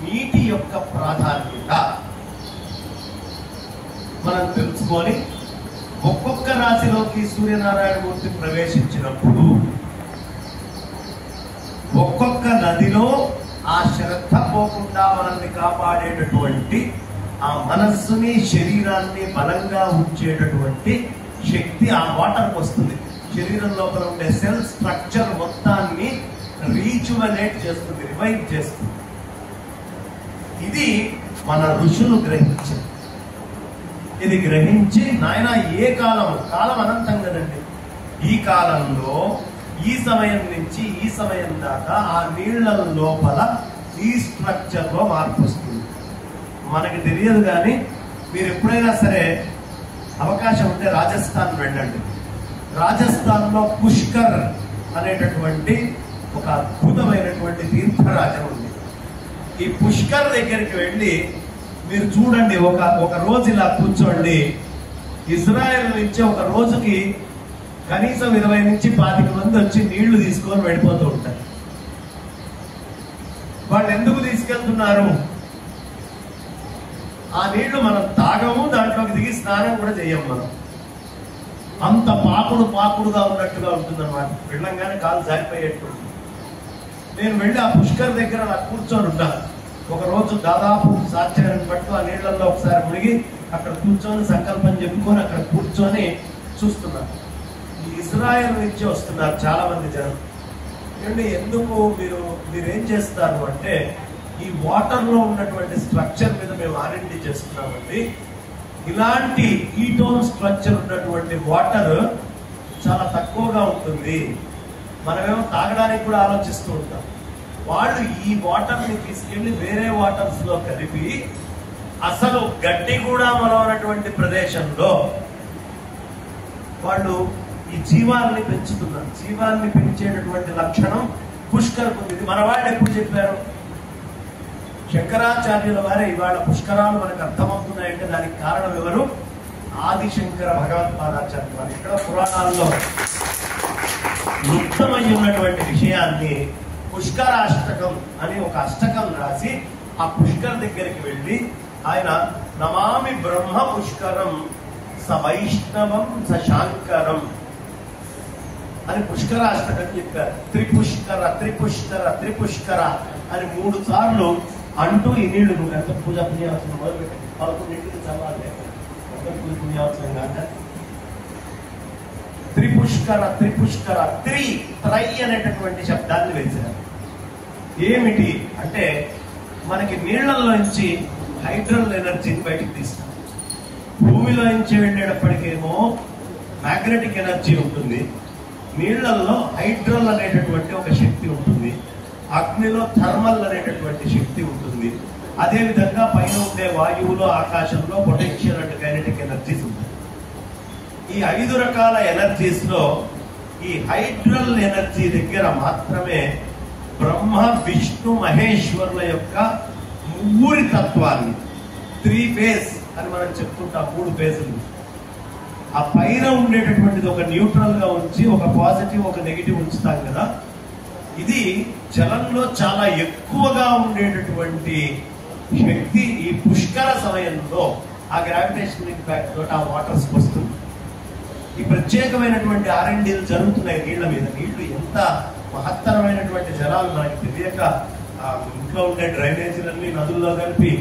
నీటి యొక్క ప్రాధాన్యత మనం తెలుసుకొని ఒక్కొక్క రాశిలోకి సూర్యనారాయణమూర్తి ప్రవేశించినప్పుడు ఒక్కొక్క నదిలో ఆ శ్రద్ధ పోకుండా మనల్ని కాపాడేటటువంటి ఆ మనస్సుని శరీరాన్ని బలంగా ఉంచేటటువంటి శక్తి ఆ వాటర్కి వస్తుంది. శరీరం లోపల ఉండే సెల్ స్ట్రక్చర్ మొత్తాన్ని రీజువనేట్ చేస్తుంది, రివైవ్ చేస్తుంది. ఇది మన ఋషులు గ్రహించారు. ఇది గ్రహించి నాయన ఏ కాలం అనంతం కదండి, ఈ కాలంలో ఈ సమయం నుంచి ఈ సమయం దాకా ఆ నీళ్ల లోపల ఈ స్ట్రక్చర్ లో మార్పు వస్తుంది. మనకి తెలియదు, కానీ మీరు ఎప్పుడైనా సరే అవకాశం ఉంటే రాజస్థాన్ వెళ్ళండి. రాజస్థాన్ లో పుష్కర్ అనేటటువంటి ఒక అద్భుతమైనటువంటి తీర్థరాజం ఉంది. ఈ పుష్కర్ దగ్గరికి వెళ్ళి మీరు చూడండి, ఒక రోజు ఇలా కూర్చోండి. ఇజ్రాయెల్ నుంచి ఒక రోజుకి కనీసం 20 నుంచి 25 మంది వచ్చి నీళ్లు తీసుకొని వెళ్ళిపోతూ ఉంటారు. వాళ్ళు ఎందుకు తీసుకెళ్తున్నారు? ఆ నీళ్లు మనం తాగము, దాంట్లోకి దిగి స్నానం కూడా చెయ్యం. మనం అంత పాకుడుగా ఉన్నట్టుగా ఉంటుంది అన్నమాట. వెళ్ళంగానే కాలు జారిపోయేట్టు. నేను వెళ్ళి ఆ పుష్కర్ దగ్గర నాకు కూర్చొని ఉంటాను. ఒక రోజు దాదాపు సాధ్యాన్ని పట్టు ఆ నీళ్లలో ఒకసారి మునిగి అక్కడ కూర్చొని సంకల్పం చెప్పుకొని అక్కడ కూర్చొని చూస్తున్నాను. ఈ ఇజ్రాయెల్ నుంచి వస్తున్నారు చాలా మంది జనం. ఎందుకు మీరేం చేస్తారు అంటే, ఈ వాటర్ లో ఉన్నటువంటి స్ట్రక్చర్ మీద మేము ఆర్ఎండి చేస్తున్నామండి. ఇలాంటి కీటోన్ స్ట్రక్చర్ ఉన్నటువంటి వాటర్ చాలా తక్కువగా ఉంటుంది. మనమేమో తాగడానికి కూడా ఆలోచిస్తూ ఉంటాం. వాళ్ళు ఈ వాటర్ ని తీసుకెళ్లి వేరే వాటర్స్ లో కలిపి అసలు గడ్డి కూడా మొలవనటువంటి ప్రదేశంలో వాళ్ళు ఈ జీవాన్ని పెంచుతున్నారు. జీవాన్ని పెంచేటటువంటి లక్షణం పుష్కరకు ఉంది. మన వాళ్ళు ఎప్పుడు చెప్పారు? శంకరాచార్యుల వారే ఇవాళ పుష్కరాలు మనకు అర్థమవుతున్నాయంటే దానికి కారణం ఎవరు? ఆదిశంకర భగవత్పాదాచార్యులు వారు. ఇక్కడ పురాణాల్లో లుప్తమై ఉన్నటువంటి విషయాన్ని పుష్కరాష్టకం అని ఒక అష్టకం రాసి ఆ పుష్కర్ దగ్గరికి వెళ్ళి ఆయన నమామి బ్రహ్మ పుష్కరం స వైష్ణవం స శాంకరం అని పుష్కరాష్టకం చెప్పారు. త్రిపుష్కర అని 3 సార్లు అంటూ ఈ నీళ్లు ఎంత పూజా పుణ్యావసరం మొదలుపెట్టి 11 చదవాలి. పుణ్యావసరం కాక త్రిపుష్కర త్రై అనేటటువంటి శబ్దాన్ని వేశారు. ఏమిటి అంటే, మనకి నీళ్లలోంచి హైడ్రల్ ఎనర్జీని బయటకు తీస్తాం. భూమిలో నుంచి వెళ్ళేటప్పటికేమో మ్యాగ్నెటిక్ ఎనర్జీ ఉంటుంది. నీళ్లలో హైడ్రల్ అనేటటువంటి ఒక శక్తి ఉంటుంది. అగ్నిలో థర్మల్ అనేటటువంటి శక్తి ఉంటుంది. అదేవిధంగా పైన ఉండే వాయువులో ఆకాశంలో పొటెన్షియల్ అండ్ కైనెటిక్ ఎనర్జీస్ ఉంటాయి. ఈ 5 రకాల ఎనర్జీస్ లో ఈ హైడ్రల్ ఎనర్జీ దగ్గర మాత్రమే బ్రహ్మ విష్ణు మహేశ్వరుల యొక్క 3 తత్వాన్ని 3 ఫేజ్ అని మనం చెప్పుకుంటాం. 3 ఫేజులు. ఆ పైన ఉండేటటువంటిది ఒక న్యూట్రల్ గా ఉంచి ఒక పాజిటివ్ ఒక నెగిటివ్ ఉంచుతాం కదా. ఇది జలంలో చాలా ఎక్కువగా ఉండేటటువంటి శక్తి ఈ పుష్కర సమయంలో ఆ గ్రావిటేషన్ ఇంపాక్ట్ తోటి ఆ వాటర్స్ వస్తుంది. ఈ ప్రత్యేకమైనటువంటి ఆర్ఎండీలు జరుగుతున్నాయి నీళ్ల మీద. నీళ్లు ఎంత మహత్తరమైనటువంటి జలాలు మనకి తెలియక ఇంట్లో ఉండే డ్రైనేజీలన్నీ నదుల్లో కలిపి,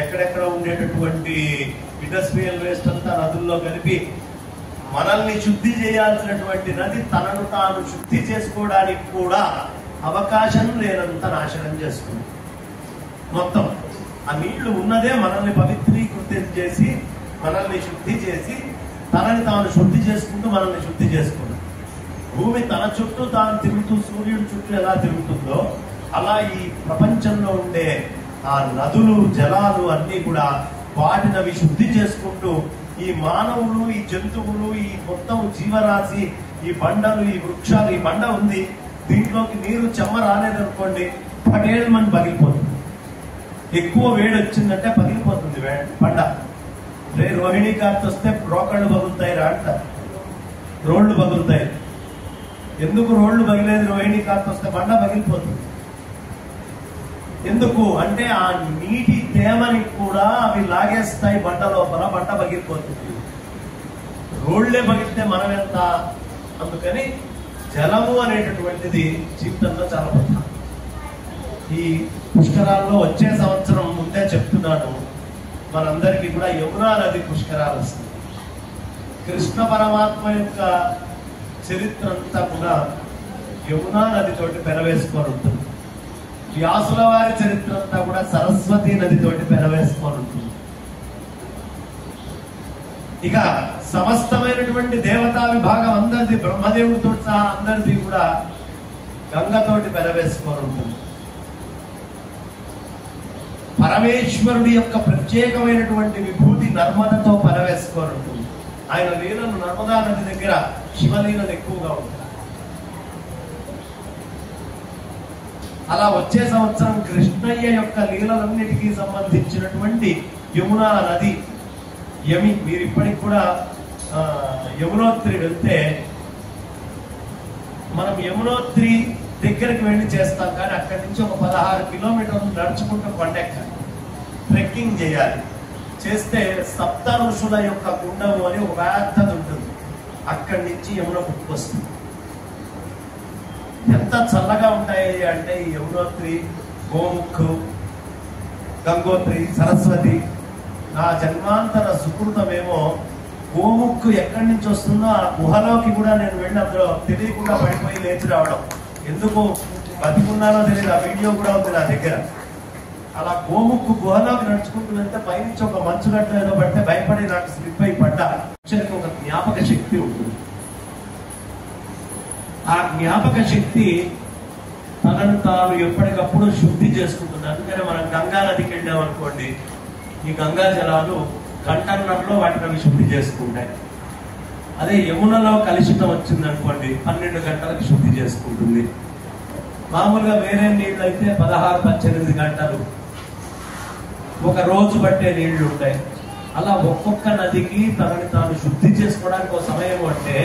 ఎక్కడెక్కడ ఉండేటటువంటి ఇండస్ట్రియల్ వేస్ట్ అంతా నదుల్లో కలిపి, మనల్ని శుద్ధి చేయాల్సినటువంటి నది తనను తాను శుద్ధి చేసుకోవడానికి కూడా అవకాశం లేనంత నాశనం చేస్తుంది. మొత్తం ఆ నీళ్లు ఉన్నదే మనల్ని పవిత్రీకృతం చేసి, మనల్ని శుద్ధి చేసి, తనని తాను శుద్ధి చేసుకుంటూ మనల్ని శుద్ధి చేసుకుంటాం. భూమి తన చుట్టూ తాను తిరుగుతూ సూర్యుడి చుట్టూ ఎలా తిరుగుతుందో అలా ఈ ప్రపంచంలో ఉండే ఆ నదులు జలాలు అన్ని కూడా వాటిని అవి శుద్ధి చేసుకుంటూ ఈ మానవులు, ఈ జంతువులు, ఈ మొత్తం జీవరాశి, ఈ బండలు, ఈ వృక్షాలు, ఈ బండ ఉంది, దీంట్లోకి నీరు చెమ్మ రాలేదనుకోండి పటేల్మని పగిలిపోతుంది. ఎక్కువ వేడి వచ్చిందంటే పగిలిపోతుంది బండ. రోహిణి కార్త్ వస్తే రోకళ్ళు పగులుతాయి రా అంటారు, రోళ్లు పగులుతాయి. ఎందుకు రోళ్లు పగిలేదు? రోహిణి కార్త్ వస్తే బండ పగిలిపోతుంది. ఎందుకు అంటే ఆ నీటి తేమని కూడా అవి లాగేస్తాయి బండ లోపల, బండ పగిలిపోతుంది. రోళ్లే పగిలితే మనం ఎంత. అందుకని జలము అనేటటువంటిది జీవితంలో చాలా ప్రధానం. ఈ పుష్కరాల్లో వచ్చే సంవత్సరం ముందే చెప్తున్నాను, మనందరికీ కూడా యమునా నది పుష్కరాలు వస్తుంది. కృష్ణ పరమాత్మ యొక్క చరిత్ర అంతా కూడా యమునా నదితోటి పెనవేసుకొని ఉంటుంది. వ్యాసుల వారి చరిత్ర అంతా కూడా సరస్వతి నదితోటి పెనవేసుకొని ఉంటుంది. ఇక సమస్తమైనటువంటి దేవతా విభాగం అందరిది, బ్రహ్మదేవుడితో సహా అందరిది కూడా గంగతోటి పెనవేసుకొని ఉంటుంది. పరమేశ్వరుడి యొక్క ప్రత్యేకమైనటువంటి విభూతి నర్మదతో పెనవేసుకొని ఉంటుంది. ఆయన లీలలు నర్మదా నది దగ్గర శివలీలలు ఎక్కువగా ఉంటాయి. అలా వచ్చే సంవత్సరం కృష్ణయ్య యొక్క లీలలన్నిటికీ సంబంధించినటువంటి యమునా నది యమి. మీరు ఇప్పటికి కూడా యమునోత్రి వెళ్తే మనం యమునోత్రి దగ్గరికి వెళ్ళి చేస్తాం, కానీ అక్కడి నుంచి ఒక 16 కిలోమీటర్లు నడుచుకుంటూ కొండెక్కాలి, ట్రెక్కింగ్ చేయాలి. చేస్తే సప్త ఋషుల యొక్క గుండము అని ఒక పెద్దది ఉంటుంది, అక్కడి నుంచి యమున పుట్టుకొస్తుంది. ఎంత చల్లగా ఉంటాయి అంటే ఈ యమునోత్రి, గోముఖ్, గంగోత్రి, సరస్వతి. నా జన్మాంతర సుకృతమేమో గోముఖ్ ఎక్కడి నుంచి వస్తుందో ఆ గుహలోకి కూడా నేను వెళ్ళి అందులో తెలియకుండా పడిపోయి లేచి రావడం. ఎందుకు బతికున్నానో తెలియదు, ఆ వీడియో కూడా ఉంది నా దగ్గర. అలా గోముఖ్ గుహలోకి నడుచుకుంటూ వెళ్తే పైనుంచి ఒక మంచుగడ్డ ఏదో పడితే భయపడి నాకు స్లిప్ అయి పడ్డా. ఒక జ్ఞాపక శక్తి ఉంటుంది. ఆ జ్ఞాపక శక్తి తనను తాను ఎప్పటికప్పుడు శుద్ధి చేసుకుంటుంది. అందుకనే మనం గంగా నదికి వెళ్ళాం అనుకోండి, ఈ గంగా జలాలు గంటన్నరలో వాటిని శుద్ధి చేసుకుంటాయి. అదే యమునలో కలుషితం వచ్చింది అనుకోండి, 12 గంటలకు శుద్ధి చేసుకుంటుంది. మామూలుగా వేరే నీళ్ళు అయితే 16-18 గంటలు, ఒక రోజు పట్టే నీళ్లు ఉంటాయి. అలా ఒక్కొక్క నదికి తనని తాను శుద్ధి చేసుకోవడానికి ఒక సమయం అంటే,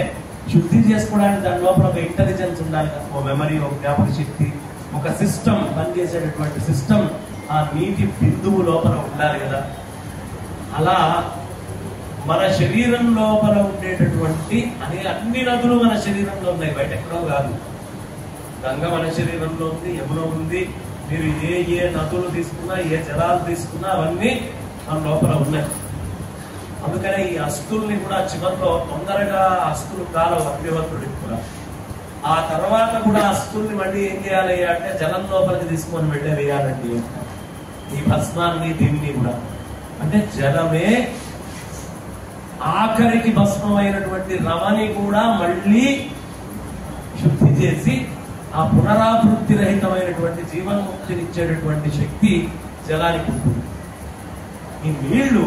శుద్ధి చేసుకోవడానికి దాని లోపల ఒక ఇంటెలిజెన్స్ ఉండాలి కదా, ఒక మెమరీ, ఒక జ్ఞాపక శక్తి, ఒక సిస్టమ్, పనిచేసేటటువంటి సిస్టమ్ ఆ నీటి బిందువు లోపల ఉండాలి కదా. అలా మన శరీరం లోపల ఉండేటటువంటి అన్ని నదులు మన శరీరంలో ఉన్నాయి, బయట ఎక్కడో కాదు. గంగ మన శరీరంలో ఉంది, యమున ఉంది. మీరు ఏ నదులు తీసుకున్నా, ఏ జలాలు తీసుకున్నా అవన్నీ మన లోపల ఉన్నాయి. అందుకనే ఈ అస్తుల్ని కూడా చివరిలో తొందరగా అస్తులు కాలవు అగ్నిహోత్రుడికి కూడా. ఆ తర్వాత కూడా అస్తుల్ని మళ్ళీ ఏం చేయాలి అంటే జలం లోపలికి తీసుకొని వెళ్ళే వేయాలండి ఈ భస్మాన్ని, దీన్ని కూడా. అంటే జలమే ఆఖరికి భస్మమైనటువంటి రమని కూడా మళ్ళీ శుద్ధి చేసి ఆ పునరావృత్తి రహితమైనటువంటి జీవన్ముక్తినిచ్చేటటువంటి శక్తి జలానికి ఉంటుంది. ఈ నీళ్లు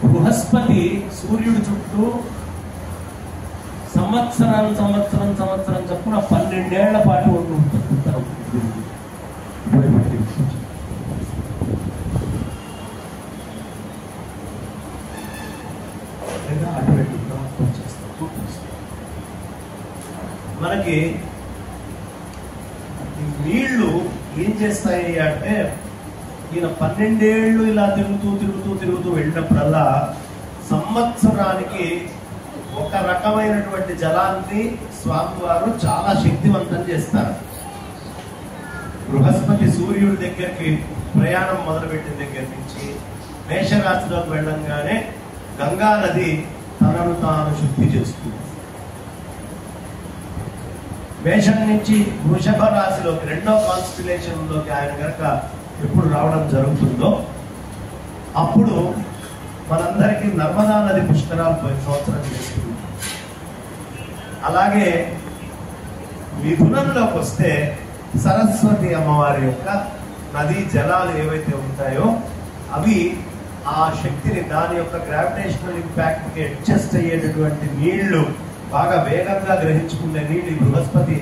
బృహస్పతి సూర్యుడి చుట్టూ సంవత్సరం చొప్పున 12 ఏళ్ల పాటు ఉంటుంది. మనకి నీళ్లు ఏం చేస్తాయి అంటే, ఈయన 12 ఏళ్ళు ఇలా తిరుగుతూ వెళ్ళినప్పుడల్లా సంవత్సరానికి ఒక రకమైనటువంటి జలాన్ని స్వామివారు చాలా శక్తివంతం చేస్తారు. బృహస్పతి సూర్యుడి దగ్గరికి ప్రయాణం మొదలుపెట్టిన దగ్గర నుంచి మేషరాశిలోకి వెళ్ళంగానే గంగా నది తనను తాను శుద్ధి చేస్తుంది. మేషం నుంచి వృషభ రాశిలోకి, 2వ కాన్స్టిలేషన్ లోకి ఆయన కనుక ఎప్పుడు రావడం జరుగుతుందో అప్పుడు మనందరికీ నర్మదా నది పుష్కరాలు పోయిన సంవత్సరం చేస్తుంది. అలాగే మిథునంలోకి వస్తే సరస్వతి అమ్మవారి యొక్క నదీ జలాలు ఏవైతే ఉంటాయో అవి ఆ శక్తిని, దాని యొక్క గ్రావిటేషనల్ ఇంపాక్ట్ కి అడ్జస్ట్ అయ్యేటటువంటి నీళ్లు, బాగా వేగంగా గ్రహించుకునే నీళ్లు బృహస్పతి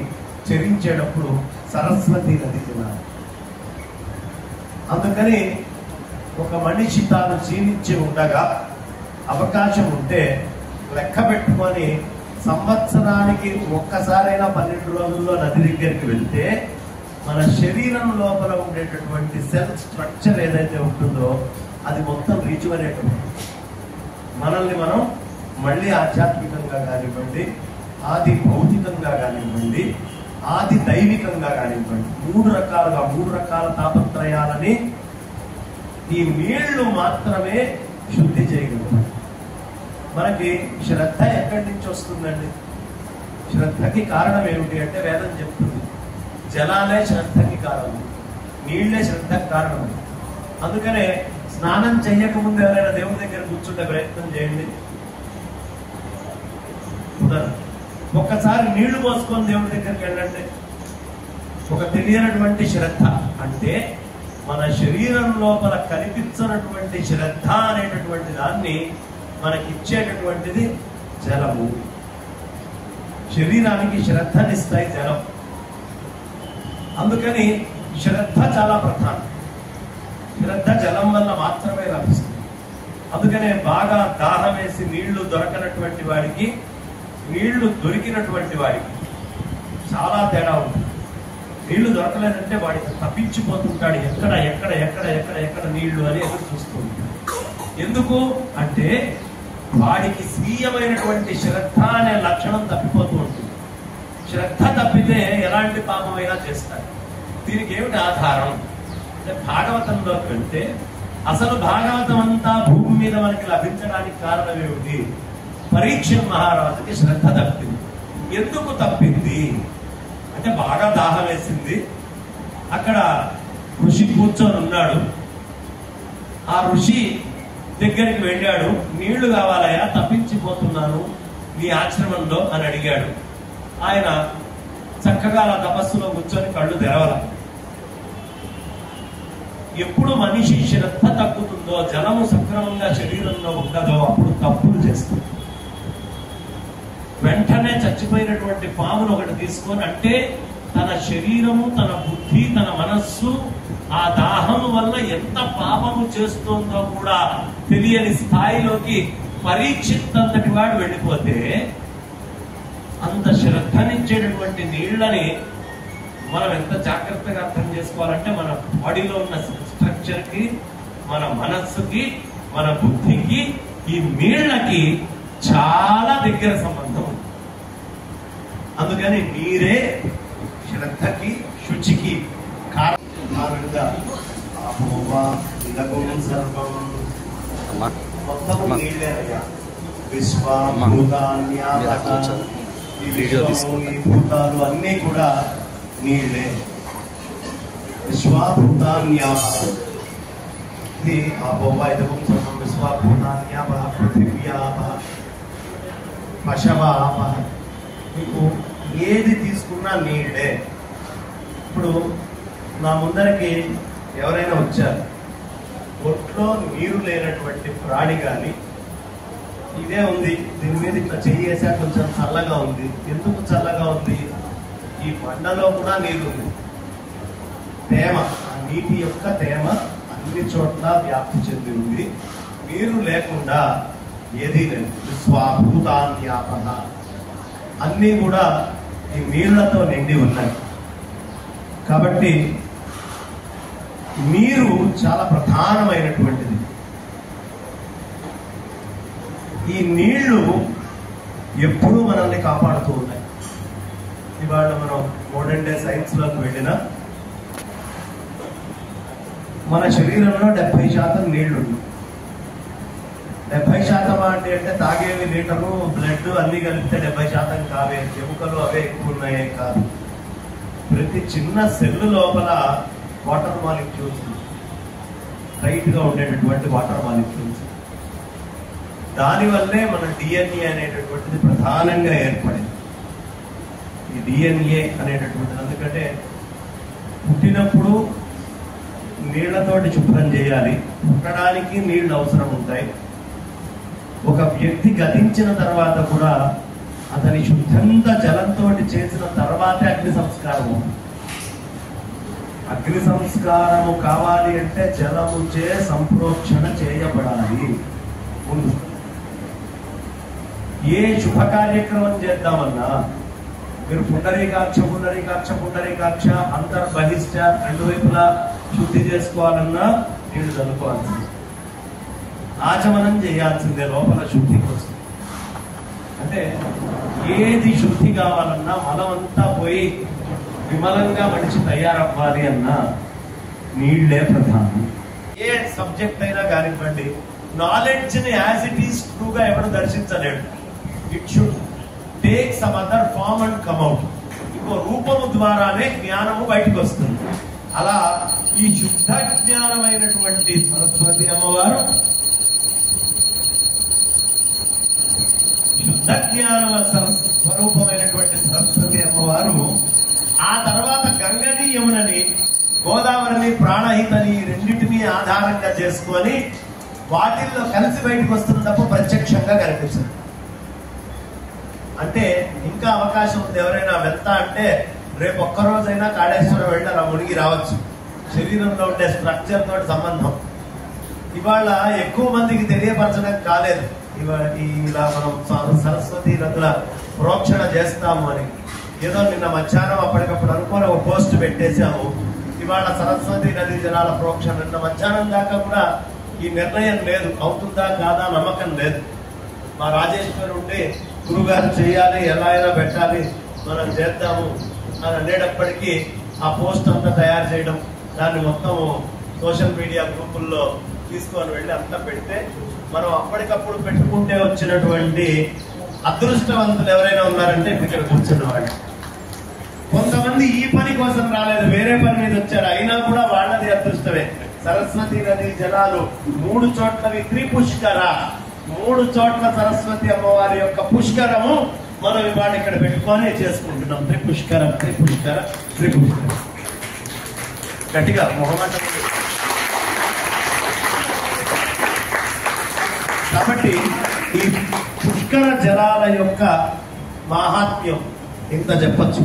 చెరించేటప్పుడు సరస్వతి నది జలాలు. అందుకని ఒక మనిషి తాను జీవించి ఉండగా అవకాశం ఉంటే లెక్క పెట్టుకొని సంవత్సరానికి ఒక్కసారైనా 12 రోజుల్లో నది దగ్గరికి వెళ్తే మన శరీరం లోపల ఉండేటటువంటి సెల్ స్ట్రక్చర్ ఏదైతే ఉంటుందో అది మొత్తం రీజువనేట్ మనల్ని మనం మళ్ళీ ఆధ్యాత్మికంగా కానివ్వండి, ఆది భౌతికంగా కానివ్వండి, ఆది దైవికంగా కానివ్వండి, మూడు రకాల తాపత్రయాలని ఈ నీళ్లు మాత్రమే శుద్ధి చేయగలుగుతాయి. మనకి శ్రద్ధ ఎక్కడి నుంచి వస్తుందండి? శ్రద్ధకి కారణం ఏమిటి అంటే వేదం చెప్తుంది, జలాలే శ్రద్ధకి కారణం, నీళ్లే శ్రద్ధకి కారణం. అందుకనే స్నానం చెయ్యకముందు ఎవరైనా దేవుడి దగ్గర కూర్చుంటే ప్రయత్నం చేయండి, ఒక్కసారి నీళ్లు పోసుకొని దేవుడి దగ్గరికి వెళ్ళండి. ఒక తెలియనటువంటి శ్రద్ధ అంటే మన శరీరం లోపల కనిపించినటువంటి శ్రద్ధ అనేటటువంటి దాన్ని మనకిచ్చేటటువంటిది జలము. శరీరానికి శ్రద్ధనిస్తాయి జలం. అందుకని శ్రద్ధ చాలా ప్రధానం. శ్రద్ధ జలం వల్ల మాత్రమే లభిస్తుంది. అందుకనే బాగా దాహం వేసి నీళ్లు దొరకనటువంటి వాడికి, నీళ్లు దొరికినటువంటి వాడికి చాలా తేడా ఉంటుంది. నీళ్లు దొరకలేదంటే వాడికి తప్పించిపోతుంటాడు, ఎక్కడ ఎక్కడ ఎక్కడ ఎక్కడ ఎక్కడ నీళ్లు అని ఎదురు చూస్తూ ఉంటాడు. ఎందుకు అంటే వాడికి స్వీయమైనటువంటి శ్రద్ధ అనే లక్షణం తప్పిపోతూ ఉంటుంది. శ్రద్ధ తప్పితే ఎలాంటి పాపమైనా చేస్తాడు. దీనికి ఏమిటి ఆధారం అంటే భాగవతంలోకి వెళ్తే అసలు భాగవతం అంతా భూమి మీద మనకి లభించడానికి కారణం ఏమిటి? పరీక్ష మహారాజుకి శ్రద్ధ తప్పింది. ఎందుకు తప్పింది అంటే బాగా దాహం వేసింది, అక్కడ ఋషి కూర్చొని ఉన్నాడు. ఆ ఋషి దగ్గరికి వెళ్ళాడు, నీళ్లు కావాలయా, తప్పించిపోతున్నాను నీ ఆశ్రమంలో అని అడిగాడు. ఆయన చక్కగా అలా తపస్సులో కూర్చొని కళ్ళు తెరవల. ఎప్పుడు మనిషి శ్రద్ధ తగ్గుతుందో, జలము సక్రమంగా శరీరంలో ఉండదో అప్పుడు తప్పులు చేస్తుంది. వెంటనే చచ్చిపోయినటువంటి పామును ఒకటి తీసుకొని, అంటే తన శరీరము, తన బుద్ధి, తన మనస్సు ఆ దాహము వల్ల ఎంత పాపము చేస్తుందో కూడా తెలియని స్థాయిలోకి పరీక్షింతంతటి వాడు వెళ్ళిపోతే, అంత శ్రద్ధనిచ్చేటటువంటి నీళ్లని మనం ఎంత జాగ్రత్తగా అర్థం చేసుకోవాలంటే మన బాడీలో ఉన్న స్ట్రక్చర్ కి, మన మనస్సుకి, మన బుద్ధికి ఈ నీళ్లకి చాలా దగ్గర సంబంధం ఉంది. అందుకని నీరే శ్రద్ధకి, శుచికి మొత్తం నీళ్ళే. భూతాలు అన్నీ కూడా నీళ్ళే. విశ్వభూతాన్యాప ఇది ఆపోవా ఇదం సర్వం విశ్వభూతాన్యాప పృథివ్యాప పశవాప. మీకు ఏది తీసుకున్నా నీళ్ళే. ఇప్పుడు నా ముందరకి ఎవరైనా వచ్చారు, ఒట్లో నీరు లేనటువంటి ప్రాణి కానీ ఇదే ఉంది, దీని మీద ఇట్లా చెయ్యేసా కొంచెం చల్లగా ఉంది. ఎందుకు చల్లగా ఉంది? ఈ బండలో కూడా నీరు ఉంది. తేమ, ఆ నీటి యొక్క తేమ అన్ని చోట్ల వ్యాప్తి చెంది ఉంది. నీరు లేకుండా ఏదీ లేదు. విశ్వభూతాన్యాప అన్నీ కూడా ఈ నీళ్లతో నిండి ఉన్నాయి. కాబట్టి నీరు చాలా ప్రధానమైనటువంటిది. ఈ నీళ్లు ఎప్పుడూ మనల్ని కాపాడుతూ ఉన్నాయి. ఇవాళ మనం మోడర్న్ డే సైన్స్ లోకి వెళ్ళినా మన శరీరంలో 70% నీళ్లు. 70% అంటే తాగేవి లీటరు, బ్లడ్ అన్ని కలిపితే 70% కావే, ఎముకలు అవే ఎక్కువ ఉన్నాయే కాదు. ప్రతి చిన్న సెల్ లోపల వాటర్ మాలిక్యూల్స్, టైట్ గా ఉండేటటువంటి వాటర్ మాలిక్యూల్స్. దానివల్లే మన డిఎన్ఏ అనేటటువంటిది ప్రధానంగా ఏర్పడింది. ఈ డిఎన్ఏ అనేటటువంటిది ఎందుకంటే పుట్టినప్పుడు నీళ్లతోటి శుభ్రం చేయాలి, పుట్టడానికి నీళ్లు అవసరం ఉంటాయి. ఒక వ్యక్తి గతించిన తర్వాత కూడా అతని శుద్ధంగా జలంతో చేసిన తర్వాతే అగ్ని సంస్కారము. అగ్ని సంస్కారము కావాలి అంటే జలముచే సంప్రోక్షణ చేయబడాలి. ముందు ఏ శుభ కార్యక్రమం చేద్దామన్నా మీరు పుండరీకాక్ష పుండరీకాక్ష పుండరీకాక్ష అంతర్బహిష్ట రెండు వైపులా శుద్ధి చేసుకోవాలన్నా నీళ్లు చల్లుకోవాల్సింది, ఆచమనం చేయాల్సిందే లోపల శుద్ధి కోసం. అంటే ఏది శుద్ధి కావాలన్నా మలమంతా పోయి విమలంగా మనిషి తయారవ్వాలి అన్నా నీళ్లే ప్రధానం. ఏ సబ్జెక్ట్ అయినా కానివ్వండి, నాలెడ్జ్ ని యాజ్ ఇట్ ఈస్ ట్రూగా ఎవరు దర్శించలేడు. It should take some other form and come out. ఇంకో రూపము ద్వారానే జ్ఞానము బయటకు వస్తుంది. అలా ఈ శుద్ధ జ్ఞానమైనటువంటి సరస్వతి అమ్మవారు, శుద్ధ జ్ఞాన స్వరూపమైనటువంటి సరస్వతి అమ్మవారు ఆ తర్వాత గంగని యమునని గోదావరిని ప్రాణహితని రెండింటినీ ఆధారంగా చేసుకొని వాటిల్లో కలిసి బయటకు వస్తుంది తప్ప ప్రత్యక్షంగా కనిపించదు. అంటే ఇంకా అవకాశం ఉంది. ఎవరైనా వెళ్తా అంటే రేపు ఒక్కరోజైనా కాళేశ్వరం వెళ్ళి అలా మునిగి రావచ్చు. శరీరంలో ఉండే స్ట్రక్చర్ తోటి సంబంధం ఇవాళ ఎక్కువ మందికి తెలియపరచడం కాలేదు. ఇలా మనం సరస్వతి నదుల ప్రోక్షణ చేస్తాము అని ఏదో నిన్న మధ్యాహ్నం అప్పటికప్పుడు అనుకోని ఒక పోస్ట్ పెట్టేశాము. ఇవాళ సరస్వతి నది జలాల ప్రోక్షణ నిన్న మధ్యాహ్నం దాకా కూడా ఈ నిర్ణయం లేదు, అవుతుందా కాదా నమ్మకం లేదు. మా రాజేశ్వరి ఉండి గురుగారు చేయాలి, ఎలా అయినా పెట్టాలి, మనం చేద్దాము అని అనేటప్పటికీ ఆ పోస్ట్ అంతా తయారు చేయడం, దాన్ని మొత్తం సోషల్ మీడియా గ్రూపుల్లో తీసుకొని వెళ్ళి అంతా పెడితే మనం అప్పటికప్పుడు పెట్టుకుంటే వచ్చినటువంటి అదృష్టవంతులు ఎవరైనా ఉన్నారంటే ఇక్కడ కూర్చున్న వాళ్ళు. కొంతమంది ఈ పని కోసం రాలేదు, వేరే పని మీద వచ్చారు, అయినా కూడా వాళ్ళది అదృష్టమే. సరస్వతి నది జలాలు 3 చోట్లవి త్రిపుష్కర, 3 చోట్ల సరస్వతి అమ్మవారి యొక్క పుష్కరము మనం ఇవాళ ఇక్కడ పెట్టుకొని చేసుకుంటున్నాం. త్రిపుష్కర త్రిపుష్కర త్రిపుష్కర. గట్టిగా మొహమాటం. కాబట్టి ఈ పుష్కర జలాల యొక్క మాహాత్మ్యం ఇంత చెప్పచ్చు.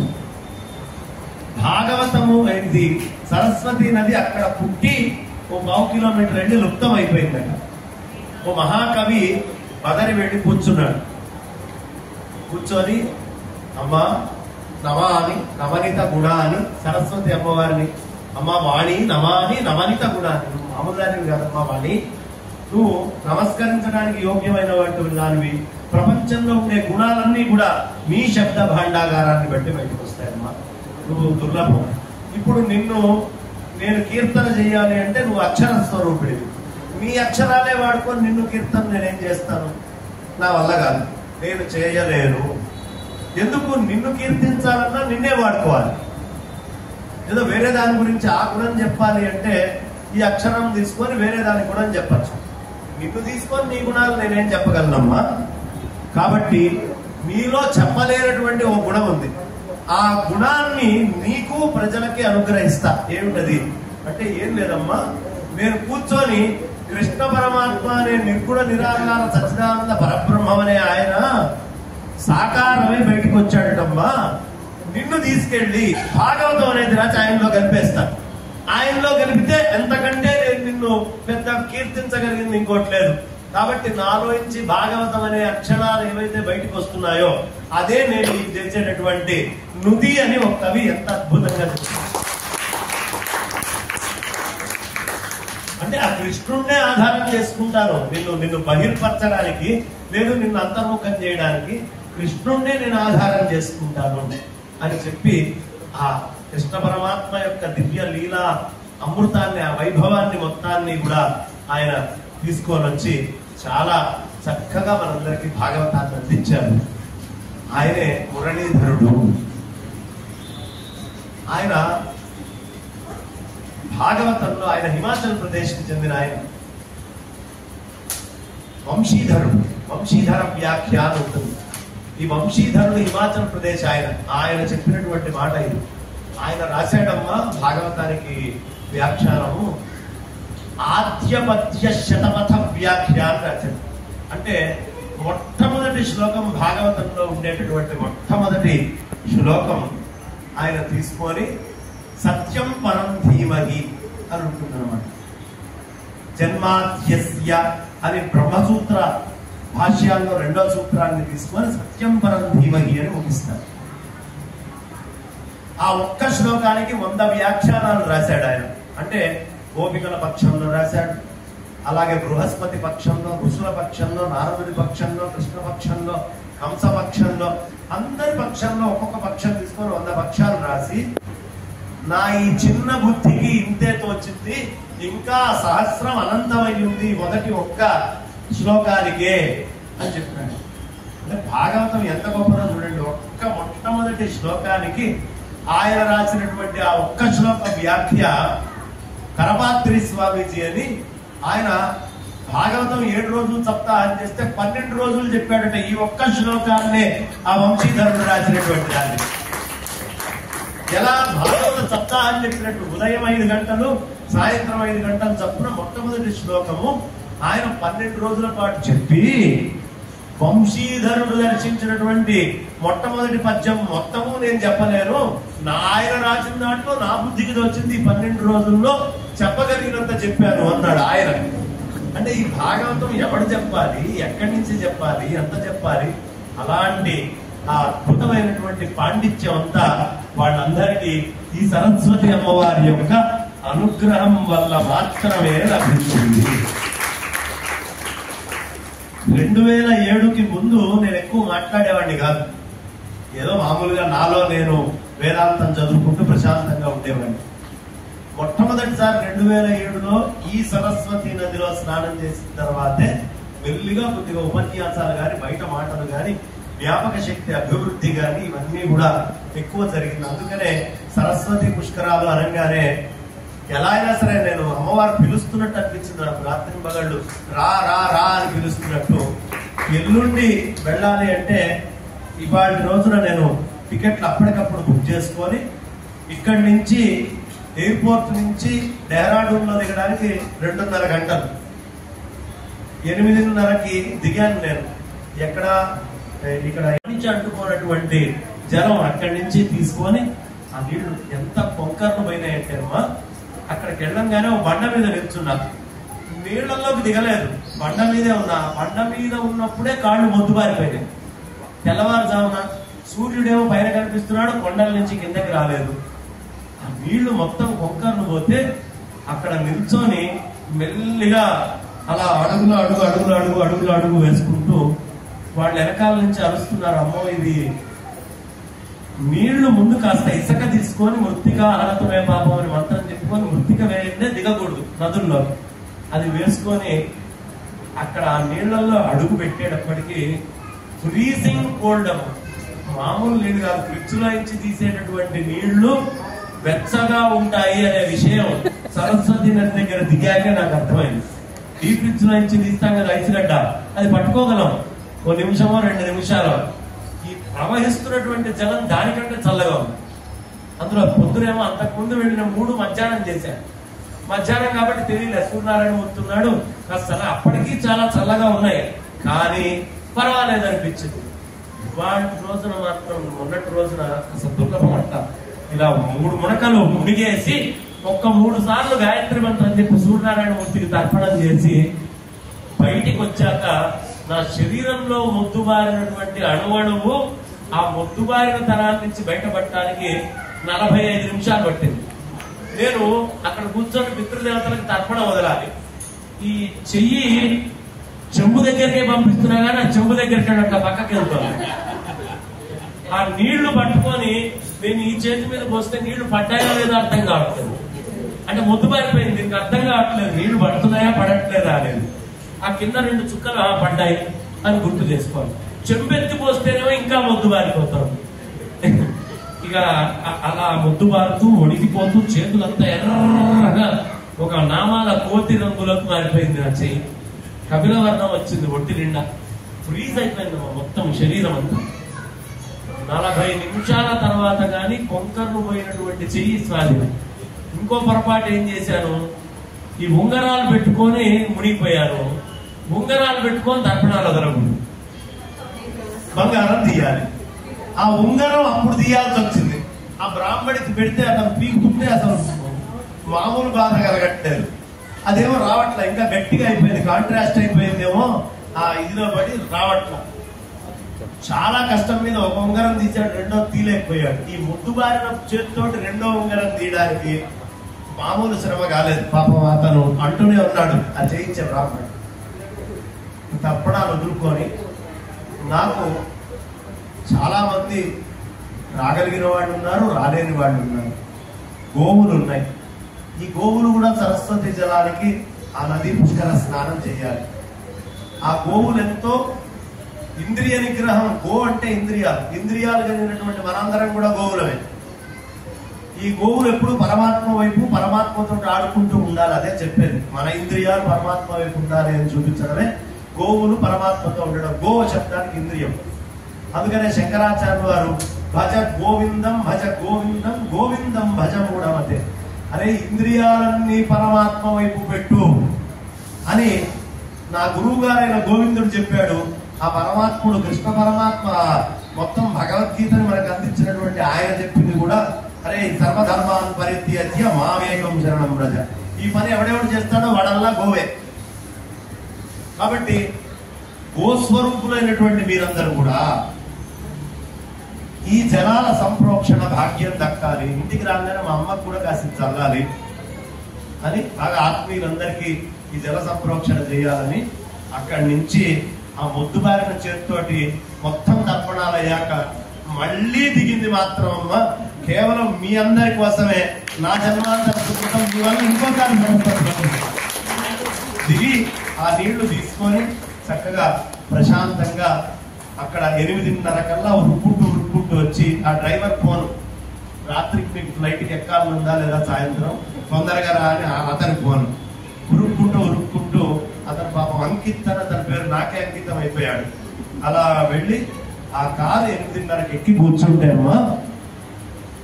భాగవతము అయింది. సరస్వతి నది అక్కడ పుట్టి ఓ 1/2 కిలోమీటర్ వెళ్ళి లుప్తం అయిపోయిందట. ఓ మహాకవి బదరి వెళ్ళి కూర్చున్నాడు. కూర్చొని అమ్మా నమాని నవనిత గుణ అని సరస్వతి అమ్మవారిని, అమ్మ వాణి నమాని నవనిత గుణ అని, నువ్వు మామూలుదానివి కాదమ్మా వాణి, నువ్వు నమస్కరించడానికి యోగ్యమైన దానివి, ప్రపంచంలో ఉండే గుణాలన్నీ కూడా మీ శబ్ద భాండాగారాన్ని బట్టి బయటకు వస్తాయమ్మా, నువ్వు దుర్లభం. ఇప్పుడు నిన్ను నేను కీర్తన చేయాలి అంటే నువ్వు అక్షర స్వరూపిడివి, మీ అక్షరాలే వాడుకొని నిన్ను కీర్తన నేనేం చేస్తాను, నా వల్ల కాదు, నేను చేయలేను. ఎందుకు? నిన్ను కీర్తించాలన్నా నిన్నే వాడుకోవాలి. ఏదో వేరే దాని గురించి ఆ గుణం చెప్పాలి అంటే ఈ అక్షరం తీసుకొని వేరే దాని గుణం చెప్పచ్చు. నిన్ను తీసుకొని నీ గుణాలు నేనేం చెప్పగలనమ్మా. కాబట్టి మీలో చెప్పలేనటువంటి ఓ గుణం ఉంది, ఆ గుణాన్ని నీకు ప్రజలకి అనుగ్రహిస్తా. ఏమిటది అంటే ఏం లేదమ్మా, నేను కూర్చొని కృష్ణ పరమాత్మ అనే నిర్గుణ నిరాకార సచ్చిదానంద పరబ్రహ్మం అనే ఆయన సాకారమై బయటకు వచ్చాడటమ్మా, నిన్ను తీసుకెళ్లి భాగవతం అనేది రాసి ఆయనలో కలిపేస్తాను. ఆయనలో కలిపితే ఎంతకంటే నేను నిన్ను పెద్ద కీర్తించగలిగింది ఇంకోటి లేదు. కాబట్టి నాలోంచి భాగవతం అనే అక్షరాలు ఏవైతే బయటకు వస్తున్నాయో అదే నేను తెచ్చేటటువంటి నుది అని ఒక కవి ఎంత అద్భుతంగా చెప్తాను. అంటే ఆ కృష్ణుడినే ఆధారం చేసుకుంటాను. నిన్ను బహిర్పరచడానికి లేదు, నిన్ను అంతర్ముఖం చేయడానికి కృష్ణుడినే నేను ఆధారం చేసుకుంటాను అని చెప్పి ఆ కృష్ణ పరమాత్మ యొక్క దివ్య లీలా అమృతాన్ని, ఆ వైభవాన్ని మొత్తాన్ని కూడా ఆయన తీసుకొని వచ్చి చాలా చక్కగా మనందరికీ భాగవతాన్ని అందించారు. ఆయనే మురళీధరుడు. ఆయన భాగవతంలో ఆయన హిమాచల్ ప్రదేశ్ కి చెందిన ఆయన వంశీధరుడు. వంశీధర వ్యాఖ్యానం ఉంటుంది. ఈ వంశీధరుడు హిమాచల్ ప్రదేశ్ ఆయన చెప్పినటువంటి మాట ఇది. ఆయన రాశాడమ్మా భాగవతానికి వ్యాఖ్యానము, ఆద్యపద్య శతపథ వ్యాఖ్యానం రాశాడు. అంటే మొట్టమొదటి శ్లోకం భాగవతంలో ఉండేటటువంటి మొట్టమొదటి శ్లోకం ఆయన తీసుకొని సత్యం పరం ధీమహి అని ఉంటుందన్నమాట. జన్మాద్యస్య అని బ్రహ్మసూత్ర భాష్యాల్లో 2వ సూత్రాన్ని తీసుకొని సత్యం పరం ధీమహి అని ముగిస్తారు. ఆ ఒక్క శ్లోకానికి 100 వ్యాఖ్యానాలు రాశాడు ఆయన. అంటే గోపికల పక్షంలో రాశాడు, అలాగే బృహస్పతి పక్షంలో, ఋషుల పక్షంలో, నారదుడి పక్షంలో, కృష్ణ పక్షంలో, కంస పక్షంలో, అందరి పక్షంలో ఒక్కొక్క పక్షం తీసుకొని 100 పక్షాలు రాసి, నా ఈ చిన్న బుద్ధికి ఇంతే తోచింది, ఇంకా సహస్రం అనంతమై ఉంది మొదటి ఒక్క శ్లోకానికే అని చెప్పాడు. అంటే భాగవతం ఎంత గొప్పదో చూడండి. ఒక్క మొట్టమొదటి శ్లోకానికి ఆయన రాసినటువంటి ఆ ఒక్క శ్లోక వ్యాఖ్య కరపాత్రి స్వామీజీ అని ఆయన భాగవతం 7 రోజులు సప్తాహం చేస్తే 12 రోజులు చెప్పాడట ఈ ఒక్క శ్లోకాన్నే ఆ వంశీధరుడు రాసినటువంటి దాన్ని. ఎలా భాగవత సప్తాహం చెప్పినట్టు ఉదయం 5 గంటలు సాయంత్రం 5 గంటలు చప్పున మొట్టమొదటి శ్లోకము ఆయన 12 రోజుల పాటు చెప్పి వంశీధరుడు దర్శించినటువంటి మొట్టమొదటి పద్యం మొత్తము నేను చెప్పలేను, ఆయన రాసిన దాంట్లో నా బుద్ధికి వచ్చింది 12 రోజుల్లో చెప్పగలిగినంత చెప్పాను అన్నాడు ఆయన. అంటే ఈ భాగవతం ఎవడు చెప్పాలి, ఎక్కడి నుంచి చెప్పాలి, ఎంత చెప్పాలి, అలాంటి ఆ అద్భుతమైనటువంటి పాండిత్యం అంతా వాళ్ళందరికీ ఈ సరస్వతి అమ్మవారి యొక్క అనుగ్రహం వల్ల మాత్రమే లభించింది. 2007కి ముందు నేను ఎక్కువ మాట్లాడేవాడిని కాదు. ఏదో మామూలుగా నాలో నేను వేదాంతం చదువుకుంటూ ప్రశాంతంగా ఉండేవాడిని. మొట్టమొదటిసారి 2007లో ఈ సరస్వతి నదిలో స్నానం చేసిన తర్వాతే మెల్లిగా కొద్దిగా ఉపన్యాసాలు గాని, బయట మాటలు గాని, జ్ఞాపక శక్తి అభివృద్ధి గాని ఇవన్నీ కూడా ఎక్కువ జరిగింది. అందుకనే సరస్వతి పుష్కరాలు అనగానే ఎలా అయినా సరే నేను అమ్మవారు పిలుస్తున్నట్టు అనిపించింది నాకు. రాత్రి పగళ్ళు రా రా రా అని పిలుస్తున్నట్టు. ఎల్లుండి వెళ్ళాలి అంటే ఇవాళ రోజున నేను టికెట్లు అప్పటికప్పుడు బుక్ చేసుకొని ఇక్కడి నుంచి ఎయిర్పోర్ట్ నుంచి డెహ్రాడూన్ లో దిగడానికి 2.5 గంటలు. 8:30కి దిగాను నేను. ఇక్కడ నుంచి అంటుకున్నటువంటి జలం అక్కడి నుంచి తీసుకొని ఆ నీళ్లు ఎంత పొంకర్లు పోయినాయంటే అమ్మా, అక్కడికి వెళ్ళంగానే ఒక బండ మీద నిల్చున్నా. నీళ్లలోకి దిగలేదు, బండ మీదే ఉన్నా. బండ మీద ఉన్నప్పుడే కాళ్ళు మొద్దుబారిపోయినాయి. తెల్లవారుజామున సూర్యుడేమో పైన కనిపిస్తున్నాడు, కొండల నుంచి కిందకి రాలేదు. ఆ నీళ్లు మొత్తం పొంకర్లు పోతే అక్కడ నిల్చొని మెల్లిగా అలా అడుగులు వేసుకుంటూ వాళ్ళు వెనకాల నుంచి అరుస్తున్నారు, అమ్మో ఇది నీళ్లు ముందు కాస్త ఇసుక తీసుకొని మృత్తిక అహరతమే పాపం అని మంత్రం చెప్పుకొని మృత్తిక వేయందే దిగకూడదు నదుల్లో. అది వేసుకొని అక్కడ ఆ నీళ్లలో అడుగు పెట్టేటప్పటికి ఫ్రీజింగ్ కోల్డ్ అమ్మ, మామూలు నీళ్ళు కాదు. ఫ్రిడ్జ్ లో నుంచి తీసేటటువంటి నీళ్లు వెచ్చగా ఉంటాయి అనే విషయం సరస్వతి నది దగ్గర దిగాకే నాకు అర్థమైంది. ఈ ఫ్రిడ్జ్ లో నుంచి తీస్తాం కదా ఐస్ గడ్డ, అది పట్టుకోగలం 1 నిమిషమో 2 నిమిషాలు. ఈ ప్రవహిస్తున్నటువంటి జలం దానికంటే చల్లగా ఉంది. అందులో పొద్దునేమో అంతకుముందు వెళ్ళిన 3 మధ్యాహ్నం చేశాను. మధ్యాహ్నం కాబట్టి తెలియలేదు, సూర్యనారాయణ వస్తున్నాడు కాస్త అప్పటికీ చాలా చల్లగా ఉన్నాయి, కానీ పర్వాలేదు అనిపించింది. వాటి రోజున మాత్రం మొన్నటి రోజున అసలు దుర్లభం అంట. ఇలా 3 మునకలు మునిగేసి ఒక్క 3 సార్లు గాయత్రి మంత్రం చెప్పి సూర్యనారాయణ మూర్తికి తర్పణం చేసి బయటికి వచ్చాక నా శరీరంలో మొద్దుబారినటువంటి అణువణువు ఆ మొద్దుబారిన తరాల నుంచి బయటపడటానికి 45 నిమిషాలు పట్టింది. నేను అక్కడ కూర్చొని పితృదేవతలకు తర్పణ వదలాలి. ఈ చెయ్యి చెంబు దగ్గరికే పంపిస్తున్నా కానీ ఆ చెంబు దగ్గరికి అట్లా పక్కకి వెళ్తుంది. ఆ నీళ్లు పట్టుకొని నేను ఈ చేతి మీద పోస్తే నీళ్లు పడ్డాయో లేదో అర్థం కావట్లేదు. అంటే మొద్దుబారిపోయింది, దీనికి అర్థం కావట్లేదు నీళ్లు పడుతున్నాయా పడట్లేదా అనేది. ఆ కింద 2 చుక్కలు పడ్డాయి అని గుర్తు చేసుకోవాలి. చెంబెత్తి పోస్తేనేమో ఇంకా మొద్దుబారిపోతాం. ఇక అలా మొద్దుబారుతూ ఒడిగిపోతూ చేతులంతా ఎర్రగా ఒక నామాల కోతి రంగులకు మారిపోయింది నా చెయ్యి. కపిలవర్ణం వచ్చింది ఒట్టి నిండా, ఫ్రీజ్ అయిపోయింది మొత్తం శరీరం అంతా. 40 నిమిషాల తర్వాత కానీ కొంకర్లు పోయినటువంటి చెయ్యి స్వాధీనం. ఇంకో పొరపాటు ఏం చేశాను, ఈ ఉంగరాలు పెట్టుకొని మునిగిపోయాను. ఉంగరాలు పెట్టుకొని తర్పణాలు వదలకూడదు, బంగారం తీయాలి. ఆ ఉంగరం అప్పుడు తీయాల్సి వచ్చింది. ఆ బ్రాహ్మడికి పెడితే అతను పీకుతుంటే అసలు మామూలు బాధ కలగట్లేదు. అదేమో రావట్లే, ఇంకా గట్టిగా అయిపోయింది, కాంట్రాస్ట్ అయిపోయిందేమో ఆ ఇదిలో పడి రావట్లా. చాలా కష్టం మీద ఒక ఉంగరం తీసాడు, రెండో తీలేకపోయాడు. ఈ ముద్దుబారిన చేతితోటి రెండో ఉంగరం తీయడానికి మామూలు శ్రమ కాలేదు. పాపం అతను అంటూనే ఉన్నాడు ఆ చేయించే బ్రాహ్మణుడు, తప్పడాలు వదులుకొని నాకు చాలా మంది రాగలిగిన వాళ్ళు ఉన్నారు, రాలేని వాళ్ళు ఉన్నారు. గోవులు ఉన్నాయి. ఈ గోవులు కూడా సరస్వతి జలానికి ఆ నది పుష్కర స్నానం చేయాలి. ఆ గోవులు ఎంతో ఇంద్రియ నిగ్రహం. గో అంటే ఇంద్రియాలు కలిగినటువంటి మనందరం కూడా గోవులమే. ఈ గోవులు ఎప్పుడు పరమాత్మ వైపు పరమాత్మతో ఆడుకుంటూ ఉండాలి. అదే చెప్పేది, మన ఇంద్రియాలు పరమాత్మ వైపు ఉండాలి అని చూపించడమే గోవులు పరమాత్మతో ఉండడం. గో శబ్దానికి ఇంద్రియం. అందుకనే శంకరాచార్య వారు భజ గోవిందం భజ గోవిందం గోవిందం భజ మూఢమతే, అరే ఇంద్రియాలన్నీ పరమాత్మ వైపు పెట్టు అని నా గురువు గారైన గోవిందుడు చెప్పాడు. ఆ పరమాత్ముడు కృష్ణ పరమాత్మ మొత్తం భగవద్గీతని మనకు అందించినటువంటి ఆయన చెప్పింది కూడా, అరే సర్వధర్మాన్ పరిత్యజ్య మామేకం శరణం వ్రజ. ఈ పని ఎవడెవడు చేస్తాడో వాడల్లా గోవే. కాబట్టి గోస్వరూపులైనటువంటి మీరందరూ కూడా ఈ జలాల సంప్రోక్షణ భాగ్యం దక్కాలి. ఇంటికి రాగానే మా అమ్మకు కూడా కాసి చల్లాలి అని బాగా ఆత్మీయులందరికీ ఈ జల సంప్రోక్షణ చేయాలని అక్కడి నుంచి ఆ మొద్దుబారిన చేతితోటి మొత్తం తర్పణాలు అయ్యాక మళ్ళీ దిగింది మాత్రం అమ్మ కేవలం మీ అందరి కోసమే. నా జన్మాంతర సుకృతం మీ వల్ల ఇంకోసారి దిగి ఆ నీళ్లు తీసుకొని చక్కగా ప్రశాంతంగా అక్కడ 8:30 కల్లా ఉరుక్కుంటూ వచ్చి ఆ డ్రైవర్ ఫోన్, రాత్రికి మీకు ఫ్లైట్కి ఎక్కాలనుందా లేదా సాయంత్రం తొందరగా రా అని అతని ఫోన్. ఉరుక్కుంటూ అతను పాపం అంకిత్ అని అతని పేరు నాకే అంకితం అయిపోయాడు. అలా వెళ్ళి ఆ కారు 8:30కి ఎక్కి కూర్చుంటే అమ్మా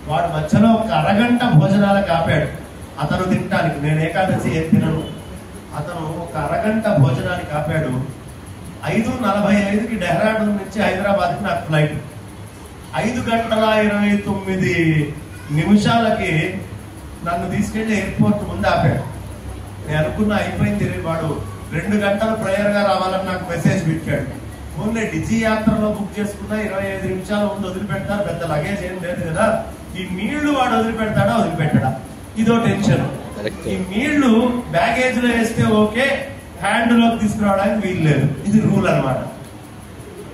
వాడు మధ్యలో ఒక అరగంట భోజనాలకు ఆపాడు అతను తినటానికి. నేను ఏకాదశి ఏం తినను. అతను ఒక అరగంట భోజనానికి ఆపాడు. 5:45కి డెహ్రాడూన్ నుంచి హైదరాబాద్కి నాకు ఫ్లైట్. 5:29 నన్ను తీసుకెళ్లి ఎయిర్పోర్ట్ ముందు ఆపాడు. నేను అనుకున్నా అయిపోయింది, వాడు 2 గంటలు ప్రేయర్ గా రావాలని నాకు మెసేజ్ పెట్టాడు. ఓన్లీ డిజీ యాత్రలో బుక్ చేసుకున్నా 25 నిమిషాల ముందు వదిలిపెడతారు, పెద్ద లగేజ్ ఏం లేదు కదా. ఈ నీళ్లు వాడు వదిలిపెడతాడా వదిలిపెట్టడా ఇదో టెన్షన్. ఈ నీళ్లు బ్యాగేజ్ లో వేస్తే ఓకే, హ్యాండ్ లోకి తీసుకురావడానికి వీలు లేదు. ఇది రూల్ అనమాట.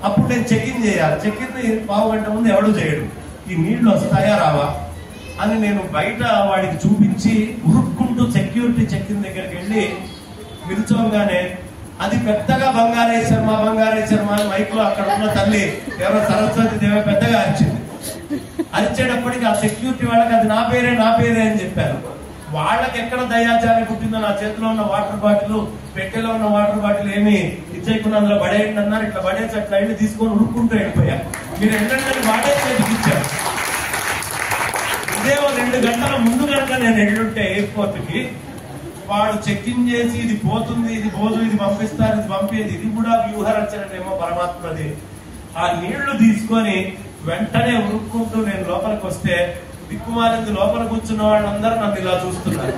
అప్పుడు నేను చెక్-ఇన్ చేయాలి. చెక్-ఇన్ 1/2 గంట ముందు ఎవడు చేయడు. ఈ నీళ్లు వస్తాయా రావా అని నేను బయట వాడికి చూపించి ఉరుక్కుంటూ సెక్యూరిటీ చెక్-ఇన్ దగ్గరికి వెళ్ళి నిల్చోగానే అది పెద్దగా బంగారేశ్వరమా అని మైక్ లో అక్కడ ఉన్న తల్లి ఎవరో సరస్వతి దేవి పెద్దగా అరిచింది. అరిచేటప్పటికి ఆ సెక్యూరిటీ వాళ్ళకి అది నా పేరే అని చెప్పారు. వాళ్ళకి ఎక్కడ దయాచారం పుట్టిందో నా చేతిలో ఉన్న వాటర్ బాటిల్, పెట్టెలో ఉన్న వాటర్ బాటిల్ ఏమి ఇచ్చేయకుండా అందులో పడేయండి అన్నారు. ఇట్లా పడేసి అట్లా వెళ్ళి తీసుకొని ఉరుక్కుంటూ వెళ్ళిపోయారు. మీరు ఏంటంటే వాడే చేతికి ఇచ్చారు. ఇదే 2 గంటల ముందు కనుక నేను వెళ్ళుంటే ఎయిర్పోర్ట్ కి వాడు చెక్-ఇన్ చేసి ఇది పోతుంది, ఇది పోదు, ఇది పంపిస్తారు, ఇది పంపేది, ఇది కూడా వ్యూహరచనేమో పరమాత్మది. ఆ నీళ్లు తీసుకొని వెంటనే ఉరుక్కుంటూ నేను లోపలికి వస్తే దిక్కుమాలింది లోపల కూర్చున్న వాళ్ళందరూ నన్ను ఇలా చూస్తున్నారు.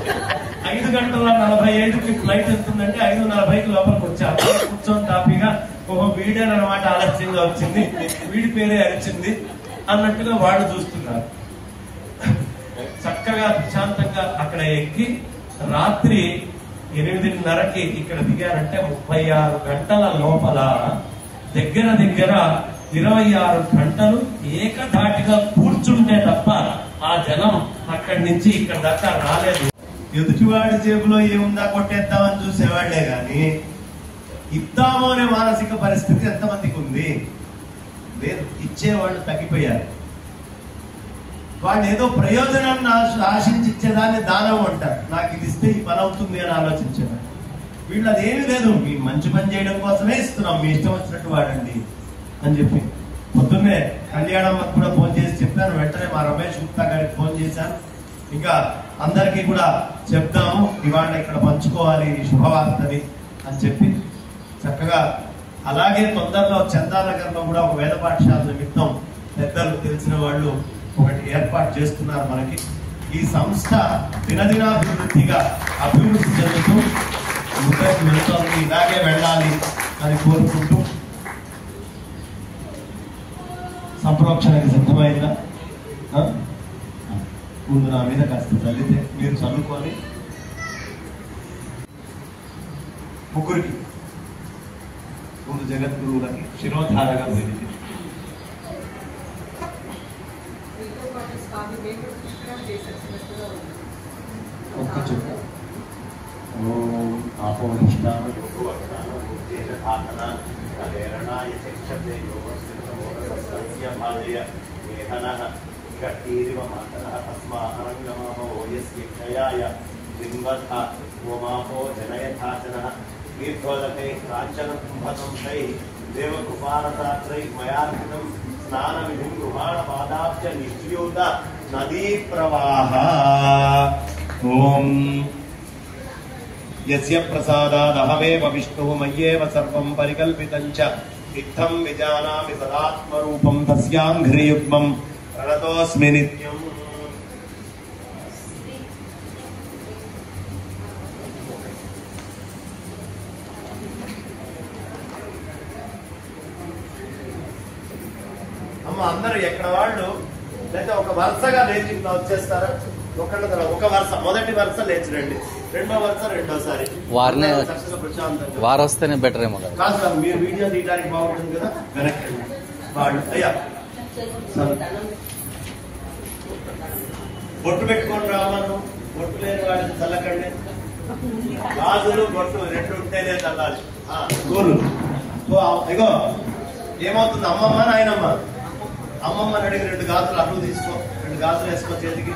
5:45కి ఫ్లైట్ వెళ్తుందంటే 5:40కి లోపలికి వచ్చారు. కూర్చొని టాపీగా ఓహో వీడేనమాట ఆలస్యంగా వచ్చింది, వీడి పేరే అరిచింది అన్నట్టుగా వాళ్ళు చూస్తున్నారు. చక్కగా ప్రశాంతంగా అక్కడ ఎక్కి రాత్రి 8:30కి ఇక్కడ దిగారంటే 36 గంటల లోపల దగ్గర 26 గంటలు ఏకధాటిగా కూర్చుంటే తప్ప ఆ జలం అక్కడి నుంచి ఇక్కడ దాకా రాలేదు. ఎదుటివాడి జేబులో ఏముందా కొట్టేద్దామని చూసేవాళ్లే గాని ఇద్దాము అనే మానసిక పరిస్థితి ఎంతమందికి ఉంది? లేదు. ఇచ్చేవాళ్ళు తగ్గిపోయారు. వాళ్ళు ఏదో ప్రయోజనాన్ని ఆశించి ఇచ్చేదాన్ని దానం అంటారు. నాకు ఇది ఇస్తే ఈ పని అవుతుంది అని ఆలోచించేవాడు. వీళ్ళు అదేమి లేదు, మీ మంచి పని చేయడం కోసమే ఇస్తున్నాం, మీ ఇష్టం వచ్చినట్టు వాడండి అని చెప్పి. పొద్దున్నే కళ్యాణమ్మకి కూడా ఫోన్ చేసి చెప్పాను. వెంటనే మా రమేష్ గుప్తా గారికి ఫోన్ చేశాను. ఇంకా అందరికీ కూడా చెప్తాము ఇవాళ ఇక్కడ పంచుకోవాలి ఈ శుభవార్తని అని చెప్పి చక్కగా. అలాగే తొందరలో చందానగర్ లో కూడా ఒక వేద పాఠశాల నిమిత్తం పెద్దలు తెలిసిన వాళ్ళు ఒకటి ఏర్పాటు చేస్తున్నారు మనకి. ఈ సంస్థ దినదినాభివృద్ధిగా అభివృద్ధి చెందుతూ ముందుకు వెళ్తోంది. ఇలాగే వెళ్ళాలి అని కోరుకుంటూ సంప్రోక్షణకి సిద్ధమైందా? ముందు నా మీద కాస్త చల్లితే మీరు చల్లుకొని ముగ్గురికి ముందు జగద్గురువులకి శిరోధారగా పోయింది. ఒక్క చుక్క ఓం ఆపోహిష్టాన దీర్ఘోదకై కాంచన కుంభతంశై దేవకృపారతాత్రై మయార్పితం స్నాన విధిం గృహాణ పాదాబ్జ నిశ్యూత నదీ ప్రవాహ. ఓం యస్య ప్రసాదాదహమేవ విష్ణుః మయ్యేవ సర్వం పరికల్పితం చ ఇత్థం విజానామి సదాత్మరూపం తస్యాంఘ్రియుగ్మం ప్రణతోస్మి నిత్యం. అమ్మ అందరూ ఎక్కడ వాళ్ళు లేదా ఒక వరుసగా లేచి వచ్చేస్తారా? ఒక వరుస, మొదటి వరుస లేచి రండి, రెండో వరుస రెండోసారి. వారు వస్తేనే బెటర్ ఏమో కాదు సార్, మీరు వీడియో తీయడానికి బాగుంటుంది కదా. వెనక్కి వాళ్ళు అయ్యా బొట్టు పెట్టుకొని రావాలను, బొట్టు లేని వాడిని చల్లకండి. గాజులు బొట్టు రెండు ఉంటేనే చల్లాలి. గోలు ఇగో ఏమవుతుంది, అమ్మమ్మ నాయనమ్మ, అమ్మమ్మని అడిగి 2 గాజులు అటు తీసుకో, 2 గాజులు వేసుకో చేతికి.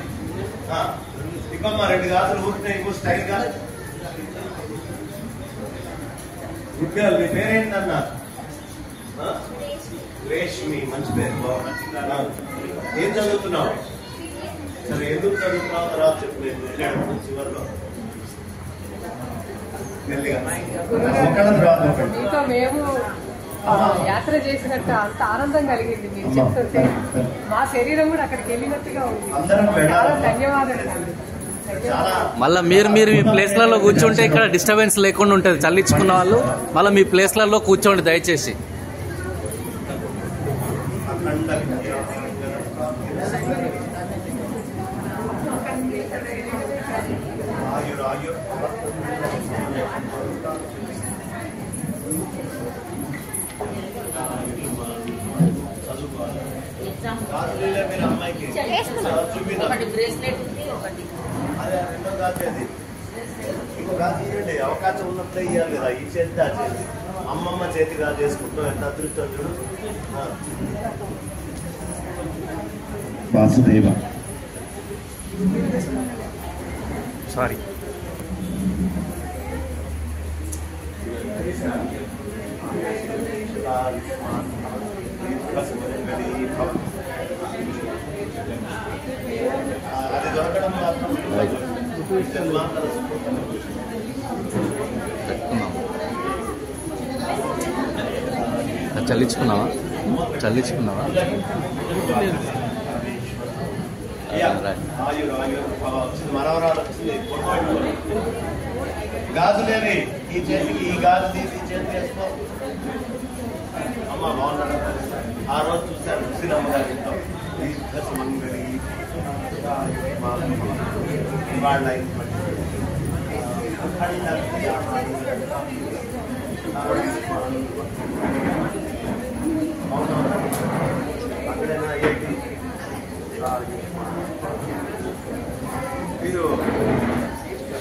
ఇకమ్మ 2 గాజులు ఊరినాయి, ఇంకో స్టైల్ గా. గుడ్ గర్ల్, మీ పేరేంటన్నా? రేష్మి, మంచి పేరు, బాగుంది. ఏం చదువుతున్నావు? సరే, ఎందుకు చదువుతున్నావు తర్వాత చెప్పు. వెళ్ళాడు చివరిలో మెల్లిగా మేము యాత్ర చేసినట్టు అంత ఆనందం కలిగింది మీరు చెప్తుంటే. మా శరీరం కూడా అక్కడికి వెళ్ళినట్టుగా ఉంది. చాలా ధన్యవాదాలు. మళ్ళీ మీరు మీ ప్లేస్లలో కూర్చుంటే ఇక్కడ డిస్టర్బెన్స్ లేకుండా ఉంటుంది. చల్లించుకున్న వాళ్ళు మళ్ళీ మీ ప్లేస్లలో కూర్చోండి దయచేసి. అవకాశం ఉన్నప్పుడే ఇవ్వాలి కదా. ఈ చేతి ఆ చేతి, అమ్మమ్మ చేతిగా చేసుకుంటాం. ఎంత అదృష్టం చూడు. వాసుదేవ సారీ అది దొరకడం మాత్రం చల్లించుకున్నావా? మనవరాలు వచ్చింది. గాజులేవి ఈ చేతికి, ఈ గాజు తీసి ఈ చేతికి వేసుకో. అమ్మ బాగున్నాడు. ఆ రోజు చూశాను శ్రీరమ్మ గారి ఇంట్లో మంగళి వాళ్ళ అక్కడైనా ఏంటి మీరు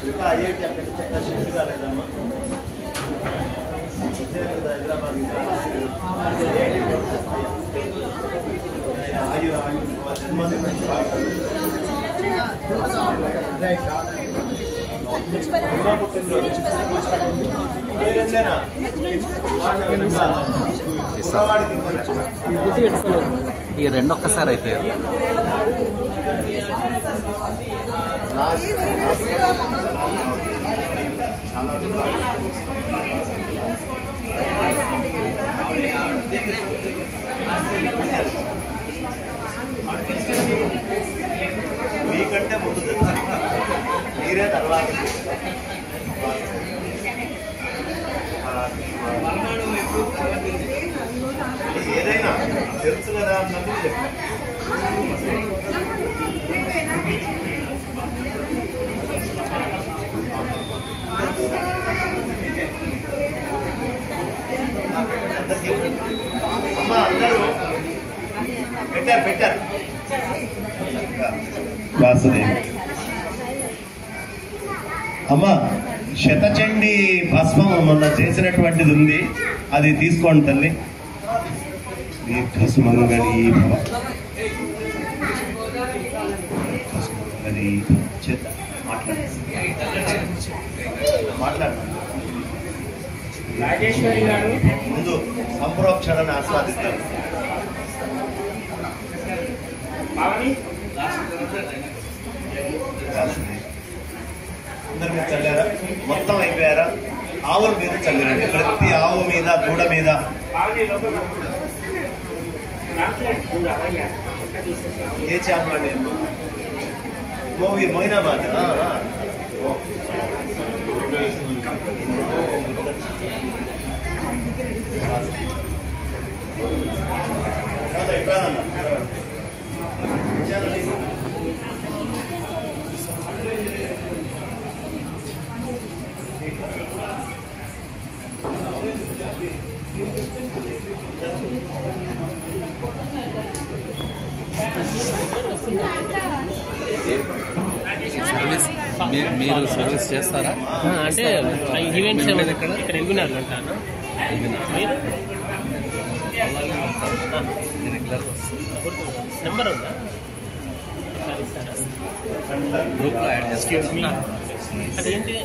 ఇంకా ఐఐటి అక్కడ షిఫ్ట్ కాలేదమ్మా? హైదరాబాద్ ఈ 2 ఒక్కసారి అయిపోయారు. మీకంటే ముందు మీరే తర్వాత. ఏదైనా తెలుసు కదా అన్నది చెప్పాను. అమ్మా అందరూ పెట్టారు వాసుదేవ్. అమ్మా శతచండి భస్మం మొన్న చేసినటువంటిది ఉంది, అది తీసుకోండి తల్లి. దీర్ఘసుమంగళీ భవ. రాజేశ్వరి గారు ముందు సంప్రోక్షణను ఆస్వాదిస్తారు. అందరి మీద చల్లారా? మొత్తం అయిపోయారా? ఆవుల మీద చల్లారండి. ప్రతి ఆవు మీద, దూడ మీద. ఏ చేప అండి? మొయినాబాద్. మీరు సర్వీస్ చేస్తారా? అంటే ఈవెంట్స్ ఇక్కడ ఎల్బినార్లు అంటాను. నెంబర్ ఉందా? గ్రూప్లో యాడ్ చేస్తారా? అదేంటి